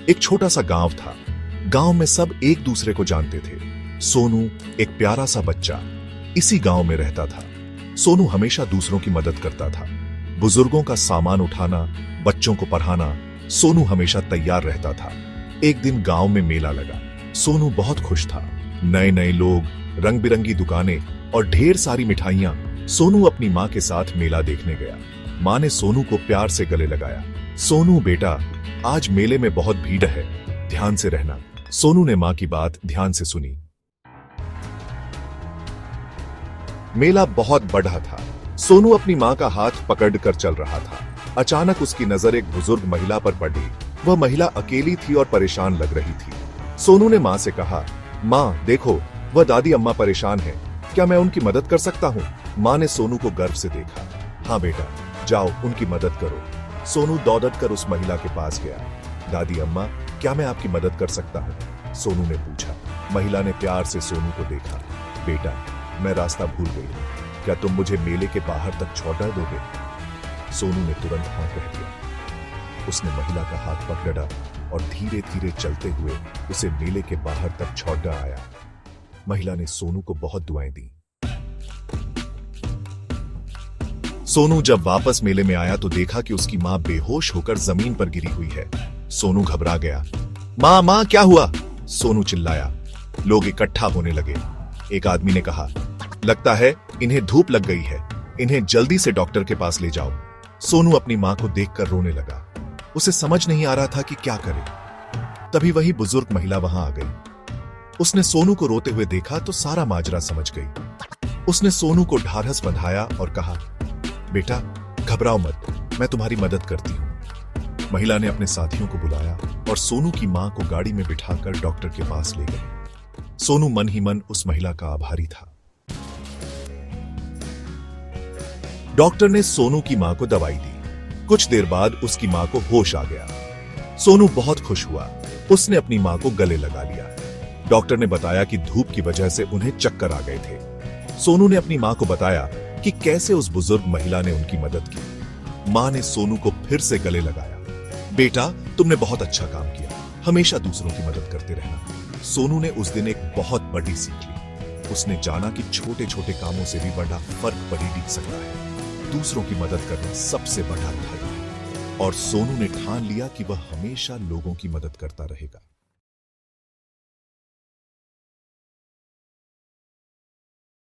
एक छोटा सा गांव था। गांव में सब एक दूसरे को जानते थे। सोनू एक प्यारा सा बच्चा इसी गांव में रहता था। सोनू हमेशा दूसरों की मदद करता था। बुजुर्गों का सामान उठाना, बच्चों को पढ़ाना, सोनू हमेशा तैयार रहता था। एक दिन गांव में मेला लगा। सोनू बहुत खुश था। नए नए लोग, रंग बिरंगी दुकानें और ढेर सारी मिठाइयां। सोनू अपनी माँ के साथ मेला देखने गया। माँ ने सोनू को प्यार से गले लगाया। सोनू बेटा, आज मेले में बहुत भीड़ है, ध्यान से रहना। सोनू ने माँ की बात ध्यान से सुनी। मेला बहुत बड़ा था। सोनू अपनी माँ का हाथ पकड़कर चल रहा था। अचानक उसकी नजर एक बुजुर्ग महिला पर पड़ी। वह महिला अकेली थी और परेशान लग रही थी। सोनू ने माँ से कहा, माँ देखो, वह दादी अम्मा परेशान है, क्या मैं उनकी मदद कर सकता हूँ? माँ ने सोनू को गर्व से देखा। हाँ बेटा, जाओ उनकी मदद करो। सोनू दौड़कर उस महिला के पास गया। दादी अम्मा, क्या मैं आपकी मदद कर सकता हूँ? सोनू ने पूछा। महिला ने प्यार से सोनू को देखा। बेटा, मैं रास्ता भूल गई हूँ, क्या तुम मुझे मेले के बाहर तक छोड़ दोगे? सोनू ने तुरंत हाँ कह दिया। उसने महिला का हाथ पकड़ा और धीरे धीरे चलते हुए उसे मेले के बाहर तक छोड़ आया। महिला ने सोनू को बहुत दुआएं दी। सोनू जब वापस मेले में आया तो देखा कि उसकी मां बेहोश होकर जमीन पर गिरी हुई है। सोनू घबरा गया। मां, मां, क्या हुआ? सोनू चिल्लाया। लोग इकट्ठा होने लगे। एक आदमी ने कहा, लगता है इन्हें धूप लग गई है, इन्हें जल्दी से डॉक्टर के पास ले जाओ। सोनू अपनी मां को देखकर रोने लगा। उसे समझ नहीं आ रहा था कि क्या करे। तभी वही बुजुर्ग महिला वहां आ गई। उसने सोनू को रोते हुए देखा तो सारा माजरा समझ गई। उसने सोनू को ढाढ़स बंधाया और कहा, बेटा घबराओ मत, मैं तुम्हारी मदद करती हूं। महिला ने अपने साथियों को बुलाया और सोनू की मां को गाड़ी में बिठाकर डॉक्टर के पास ले गए। सोनू मन ही मन उस महिला का आभारी था। डॉक्टर ने सोनू की मां को दवाई दी। कुछ देर बाद उसकी मां को होश आ गया। सोनू बहुत खुश हुआ। उसने अपनी मां को गले लगा लिया। डॉक्टर ने बताया कि धूप की वजह से उन्हें चक्कर आ गए थे। सोनू ने अपनी मां को बताया कि कैसे उस बुजुर्ग महिला ने उनकी मदद की। मां ने सोनू को फिर से गले लगाया। बेटा, तुमने बहुत अच्छा काम किया, हमेशा दूसरों की मदद करते रहना। सोनू ने उस दिन एक बहुत बड़ी सीख ली। उसने जाना कि छोटे छोटे कामों से भी बड़ा फर्क पड़ी दिख सकता है। दूसरों की मदद करना सबसे बड़ा धर्म है। और सोनू ने ठान लिया कि वह हमेशा लोगों की मदद करता रहेगा।